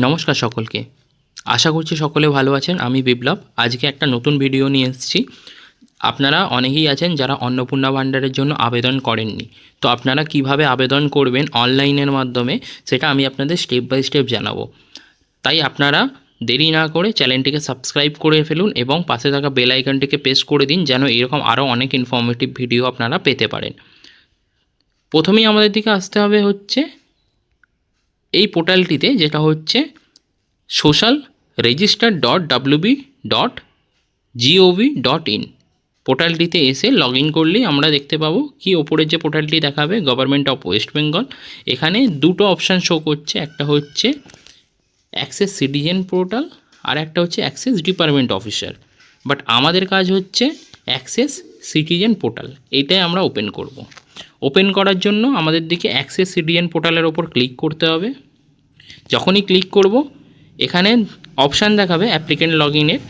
নমস্কার সকলকে। আশা করছি সকলে ভালো আছেন। আমি বিপ্লব। আজকে একটা নতুন ভিডিও নিয়ে এসেছি। আপনারা অনেকেই আছেন যারা অন্নপূর্ণা ভাণ্ডারের জন্য আবেদন করেননি। তো আপনারা কিভাবে আবেদন করবেন অনলাইনের মাধ্যমে সেটা আমি আপনাদের স্টেপ বাই স্টেপ জানাবো। তাই আপনারা দেরি না করে চ্যানেলটিকে সাবস্ক্রাইব করে ফেলুন এবং পাশে থাকা বেল আইকনটিকে প্রেস করে দিন, যেন এরকম আরও অনেক ইনফরমেটিভ ভিডিও আপনারা পেতে পারেন। প্রথমেই আমাদের দিকে আসতে হবে হচ্ছে এই পোর্টালটিতে, যেটা হচ্ছে social.register.wb.gov.in। পোর্টালটিতে এসে লগ ইন করলেই আমরা দেখতে পাবো কি ওপরের যে পোর্টালটি দেখাবে গভর্নমেন্ট অফ ওয়েস্ট বেঙ্গল, এখানে দুটো অপশান শো করছে। একটা হচ্ছে অ্যাক্সেস সিটিজেন পোর্টাল আর একটা হচ্ছে অ্যাক্সেস ডিপার্টমেন্ট অফিসার। বাট আমাদের কাজ হচ্ছে অ্যাক্সেস সিটিজেন পোর্টাল, এইটাই আমরা ওপেন করব। ওপেন করার জন্য আমাদের দিকে অ্যাক্সেস সিটিজেন পোর্টালের ওপর ক্লিক করতে হবে। যখনই ক্লিক করব এখানে অপশান দেখাবে অ্যাপ্লিকেন্ট লগ ইনের।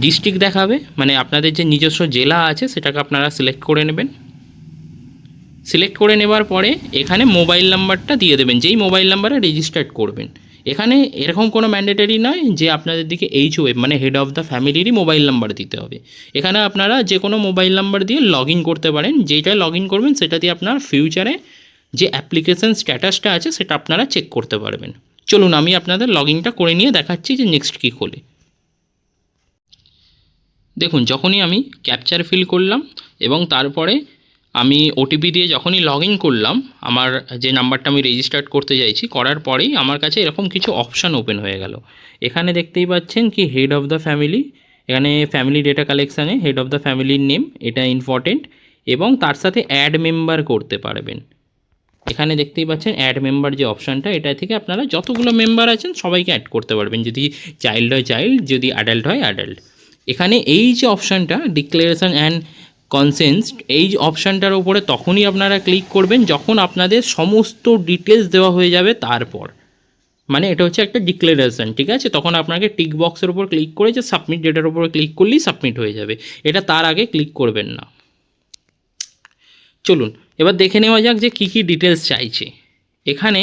ডিস্ট্রিক্ট দেখাবে, মানে আপনাদের যে নিজস্ব জেলা আছে সেটাকে আপনারা সিলেক্ট করে নেবেন। সিলেক্ট করে নেবার পরে এখানে মোবাইল নাম্বারটা দিয়ে দেবেন, যেই মোবাইল নাম্বারে রেজিস্টার্ড করবেন। এখানে এরকম কোনো ম্যান্ডেটরি নয় যে আপনাদের দিকে HOF মানে হেড অফ দ্য ফ্যামিলিরই মোবাইল নাম্বার দিতে হবে। এখানে আপনারা যে কোনো মোবাইল নাম্বার দিয়ে লগ ইন করতে পারেন। যেটা লগ ইন করবেন সেটা দিয়ে আপনার ফিউচারে যে অ্যাপ্লিকেশন স্ট্যাটাসটা আছে সেটা আপনারা চেক করতে পারবেন। চলুন আমি আপনাদের লগ ইনটা করে নিয়ে দেখাচ্ছি যে নেক্সট কী খোলে। দেখুন, যখনই আমি ক্যাপচার ফিল করলাম এবং তারপরে আমি ওটিপি দিয়ে যখনই লগ ইন করলাম, আমার যে নাম্বারটা আমি রেজিস্টার্ড করতে চাইছি, করার পরেই আমার কাছে এরকম কিছু অপশান ওপেন হয়ে গেল। এখানে দেখতেই পাচ্ছেন কি হেড অফ দ্য ফ্যামিলি, এখানে ফ্যামিলি ডেটা কালেকশানে হেড অফ দ্য ফ্যামিলির নেম, এটা ইম্পর্টেন্ট, এবং তার সাথে অ্যাড মেম্বার করতে পারবেন। এখানে দেখতেই পাচ্ছেন অ্যাড মেম্বার যে অপশানটা, এটা থেকে আপনারা যতগুলো মেম্বার আছেন সবাইকে অ্যাড করতে পারবেন। যদি চাইল্ড হয় চাইল্ড, যদি অ্যাডাল্ট হয় অ্যাডাল্ট। এখানে এই যে অপশানটা ডিক্লারেশন অ্যান্ড কনসেন্ট, এই অপশানটার উপরে তখনই আপনারা ক্লিক করবেন যখন আপনাদের সমস্ত ডিটেলস দেওয়া হয়ে যাবে। তারপর মানে এটা হচ্ছে একটা ডিক্লারেশন, ঠিক আছে? তখন আপনাকে টিক বক্সের উপর ক্লিক করে যে সাবমিট ডেটার উপর ক্লিক করলেই সাবমিট হয়ে যাবে। এটা তার আগে ক্লিক করবেন না। চলুন এবার দেখে নেওয়া যাক যে কী কী ডিটেলস চাইছে এখানে।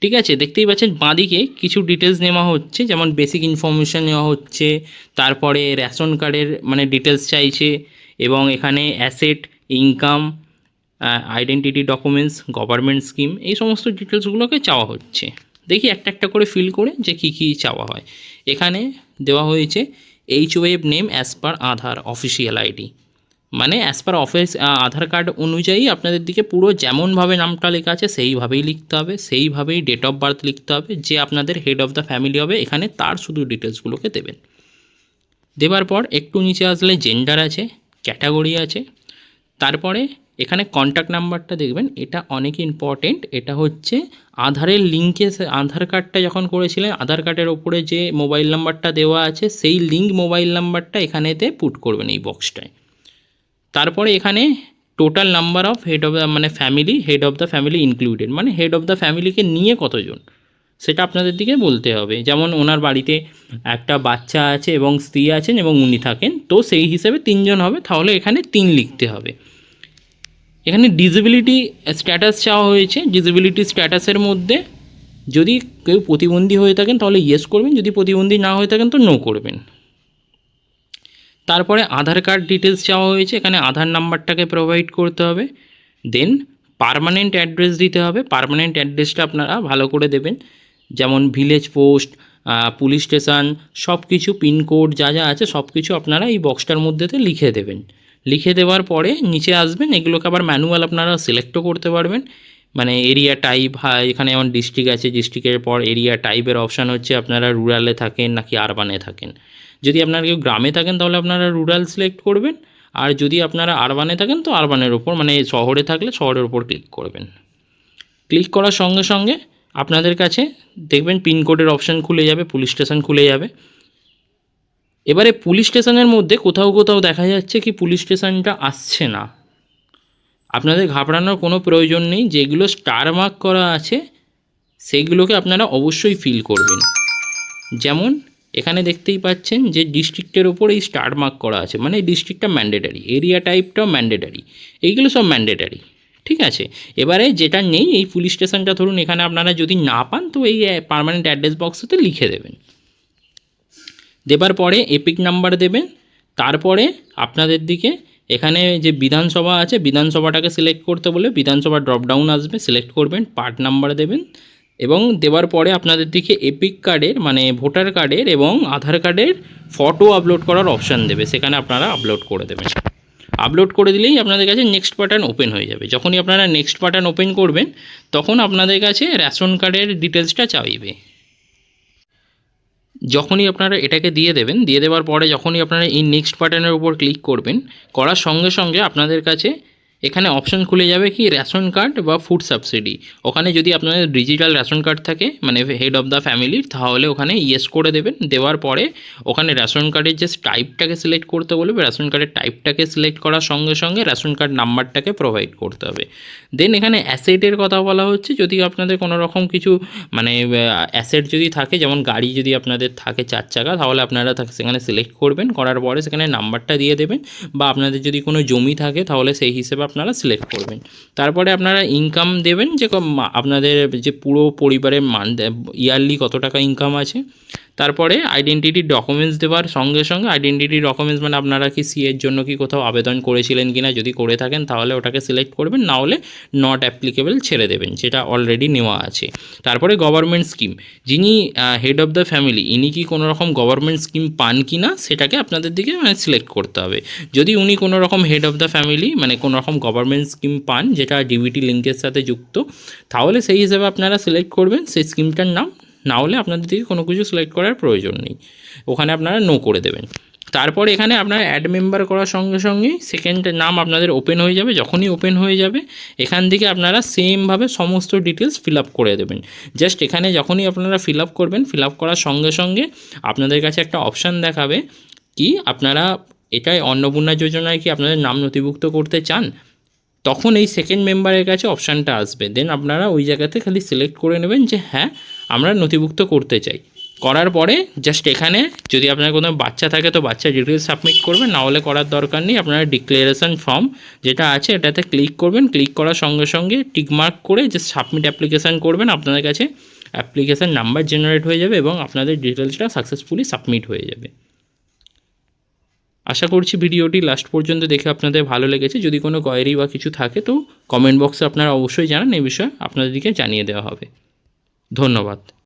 ঠিক আছে, দেখতেই পাচ্ছেন বাঁদিকে কিছু ডিটেলস নেওয়া হচ্ছে, যেমন বেসিক ইনফরমেশান নেওয়া হচ্ছে, তারপরে রেশন কার্ডের মানে ডিটেলস চাইছে, এবং এখানে asset, income, identity documents, government scheme, এই সমস্ত ডিটেলসগুলোকে চাওয়া হচ্ছে। দেখি একটা একটা করে ফিল করে যে কী কী চাওয়া হয়। এখানে দেওয়া হয়েছে HOF নেম অ্যাজ পার আধার অফিসিয়াল আইডি, মানে অ্যাজ পার অফিস আধার কার্ড অনুযায়ী আপনাদের দিকে পুরো যেমনভাবে নামটা লেখা আছে সেইভাবেই লিখতে হবে, সেইভাবেই ডেট অফ বার্থ লিখতে হবে। যে আপনাদের হেড অফ দ্য ফ্যামিলি হবে এখানে তার শুধু ডিটেলসগুলোকে দেবেন। দেওয়ার পর একটু নিচে আসলে জেন্ডার আছে, ক্যাটাগরি আছে, তারপরে এখানে কন্ট্যাক্ট নাম্বারটা দেখবেন, এটা অনেক ইম্পর্টেন্ট। এটা হচ্ছে আধারের লিঙ্কে, আধার কার্ডটা যখন করেছিলেন আধার কার্ডের ওপরে যে মোবাইল নাম্বারটা দেওয়া আছে সেই লিঙ্ক মোবাইল নাম্বারটা এখানেতে পুট করবেন এই বক্সটায়। তারপরে এখানে total number of head of the মানে family, head of the family included, মানে হেড অফ দ্য ফ্যামিলিকে নিয়ে কতজন সেটা আপনাদের দিকে বলতে হবে। যেমন ওনার বাড়িতে একটা বাচ্চা আছে এবং স্ত্রী আছেন এবং উনি থাকেন, তো সেই হিসেবে 3 জন হবে, তাহলে এখানে 3 লিখতে হবে। এখানে ডিসেবিলিটি স্ট্যাটাস চাওয়া হয়েছে। ডিসেবিলিটি স্ট্যাটাসের মধ্যে যদি কেউ প্রতিবন্ধী হয়ে থাকেন তাহলে ইয়েস করবেন, যদি প্রতিবন্ধী না হয়ে থাকেন তো নো করবেন। তারপরে আধার কার্ড ডিটেলস চাওয়া হয়েছে, এখানে আধার নাম্বারটাকে প্রোভাইড করতে হবে। দেন পার্মানেন্ট অ্যাড্রেস দিতে হবে। পার্মানেন্ট অ্যাড্রেসটা আপনারা ভালো করে দেবেন, যেমন ভিলেজ পোস্ট, পুলিশ স্টেশন, সব কিছু পিনকোড যা যা আছে সব কিছু আপনারা এই বক্সটার মধ্যেতে লিখে দেবেন। লিখে দেওয়ার পরে নিচে আসবেন, এগুলোকে আবার ম্যানুয়াল আপনারা সিলেক্টও করতে পারবেন। মানে এরিয়া টাইপ, এখানে যেমন ডিস্ট্রিক্ট আছে, ডিস্ট্রিক্টের পর এরিয়া টাইপের অপশান হচ্ছে আপনারা রুরালে থাকেন নাকি আরবানে থাকেন। যদি আপনারা কেউ গ্রামে থাকেন তাহলে আপনারা রুরাল সিলেক্ট করবেন, আর যদি আপনারা আরবানে থাকেন তো আরবানের ওপর, মানে শহরে থাকলে শহরের ওপর ক্লিক করবেন। ক্লিক করার সঙ্গে সঙ্গে আপনাদের কাছে দেখবেন পিনকোডের অপশান খুলে যাবে, পুলিশ স্টেশন খুলে যাবে। এবারে পুলিশ স্টেশনের মধ্যে কোথাও কোথাও দেখা যাচ্ছে কি পুলিশ স্টেশনটা আসছে না। আপনাদের ঘাবড়ানোর কোনো প্রয়োজন নেই, যেগুলো স্টার মার্ক করা আছে সেইগুলোকে আপনারা অবশ্যই ফিল করবেন। যেমন এখানে দেখতেই পাচ্ছেন যে ডিস্ট্রিক্টের ওপর এই স্টার মার্ক করা আছে, মানে এই ডিস্ট্রিক্টটা ম্যান্ডেটারি, এরিয়া টাইপটাও ম্যান্ডেটারি, এইগুলো সব ম্যান্ডেটারি। ঠিক আছে। এবারে যেটা নেই এই পুলিশ স্টেশনটা ধরুন এখানে আপনারা যদি না পান তো এই পার্মানেন্ট অ্যাড্রেস বক্সেতে লিখে দেবেন। দেবার পরে এপিক নাম্বার দেবেন। তারপরে আপনাদের দিকে এখানে যে বিধানসভা আছে বিধানসভাটাকে সিলেক্ট করতে বলে বিধানসভা ড্রপডাউন আসবে, সিলেক্ট করবেন, পার্ট নাম্বার দেবেন এবং দেওয়ার পরে আপনাদের দিকে এপিক কার্ডের মানে ভোটার কার্ডের এবং আধার কার্ডের ফটো আপলোড করার অপশান দেবে, সেখানে আপনারা আপলোড করে দেবেন। আপলোড করে দিলেই আপনাদের কাছে নেক্সট বাটন ওপেন হয়ে যাবে। যখনই আপনারা নেক্সট বাটন ওপেন করবেন তখন আপনাদের কাছে রেশন কার্ডের ডিটেলসটা চাইবে। যখনই আপনারা এটাকে দিয়ে দেবেন, দিয়ে দেওয়ার পরে যখনই আপনারা এই নেক্সট বাটনের উপর ক্লিক করবেন, করার সঙ্গে সঙ্গে আপনাদের কাছে এখানে অপশান খুলে যাবে কি রেশন কার্ড বা ফুড সাবসিডি। ওখানে যদি আপনাদের ডিজিটাল রেশন কার্ড থাকে মানে হেড অফ দ্য ফ্যামিলির, তাহলে ওখানে ইয়েস করে দেবেন। দেওয়ার পরে ওখানে রেশন কার্ডের যে টাইপটাকে সিলেক্ট করতে বলবে, রেশন কার্ডের টাইপটাকে সিলেক্ট করার সঙ্গে সঙ্গে রেশন কার্ড নাম্বারটাকে প্রোভাইড করতে হবে। দেন এখানে অ্যাসেটের কথা বলা হচ্ছে, যদি আপনাদের কোনো রকম কিছু মানে অ্যাসেট যদি থাকে, যেমন গাড়ি যদি আপনাদের থাকে 4 চাকা, তাহলে আপনারা সেখানে সিলেক্ট করবেন, করার পরে সেখানে নাম্বারটা দিয়ে দেবেন। বা আপনাদের যদি কোনো জমি থাকে তাহলে সেই হিসেবে আপনারা সিলেক্ট করবেন। তারপরে আপনারা ইনকাম দেবেন, যে আপনাদের যে পুরো পরিবারের ইয়ারলি কত টাকা ইনকাম আছে। তারপরে আইডেন্টিটি ডকুমেন্টস দেওয়ার সঙ্গে সঙ্গে আইডেন্টিটি ডকুমেন্টস মানে আপনারা কি সিএর জন্য কি কোথাও আবেদন করেছিলেন কি না, যদি করে থাকেন তাহলে ওটাকে সিলেক্ট করবেন, না হলে নট অ্যাপ্লিকেবল ছেড়ে দেবেন, যেটা অলরেডি নেওয়া আছে। তারপরে গভর্নমেন্ট স্কিম, যিনি হেড অফ দ্য ফ্যামিলি ইনি কি কোনো রকম গভর্নমেন্ট স্কিম পান কি না সেটাকে আপনাদের দিকে মানে সিলেক্ট করতে হবে। যদি উনি কোনো রকম হেড অফ দ্য ফ্যামিলি মানে কোনো রকম গভর্নমেন্ট স্কিম পান যেটা ডিবিটি লিঙ্কের সাথে যুক্ত, তাহলে সেই হিসেবে আপনারা সিলেক্ট করবেন সেই স্কিমটার নাম, না হলে আপনাদের দিকে কোনো কিছু সিলেক্ট করার প্রয়োজন নেই, ওখানে আপনারা নো করে দেবেন। তারপর এখানে আপনারা অ্যাড মেম্বার করার সঙ্গে সঙ্গেই সেকেন্ড নাম আপনাদের ওপেন হয়ে যাবে। যখনই ওপেন হয়ে যাবে এখান থেকে আপনারা সেমভাবে সমস্ত ডিটেলস ফিল আপ করে দেবেন। জাস্ট এখানে যখনই আপনারা ফিল আপ করবেন, ফিল আপ করার সঙ্গে সঙ্গে আপনাদের কাছে একটা অপশান দেখাবে কি আপনারা এটাই অন্নপূর্ণা যোজনায় কি আপনাদের নাম নথিভুক্ত করতে চান, তখন এই সেকেন্ড মেম্বারের কাছে অপশানটা আসবে। দেন আপনারা ওই জায়গাতে খালি সিলেক্ট করে নেবেন যে হ্যাঁ আমরা নথিভুক্ত করতে চাই। করার পরে জাস্ট এখানে যদি আপনার কোনো বাচ্চা থাকে তো বাচ্চা ডিটেলস সাবমিট করবেন, না হলে করার দরকার নেই। আপনারা ডিক্লারেশন ফর্ম যেটা আছে এটাতে ক্লিক করবেন, ক্লিক করার সঙ্গে সঙ্গে টিকমার্ক করে যে সাবমিট অ্যাপ্লিকেশান করবেন, আপনাদের কাছে অ্যাপ্লিকেশান নাম্বার জেনারেট হয়ে যাবে এবং আপনাদের ডিটেলসটা সাকসেসফুলি সাবমিট হয়ে যাবে। আশা করছি ভিডিওটি লাস্ট পর্যন্ত দেখে আপনাদের ভালো লেগেছে। যদি কোনো কোয়েরি বা কিছু থাকে তো কমেন্ট বক্সে আপনারা অবশ্যই জানান, এই বিষয়ে আপনাদেরকে জানিয়ে দেওয়া হবে। ধন্যবাদ।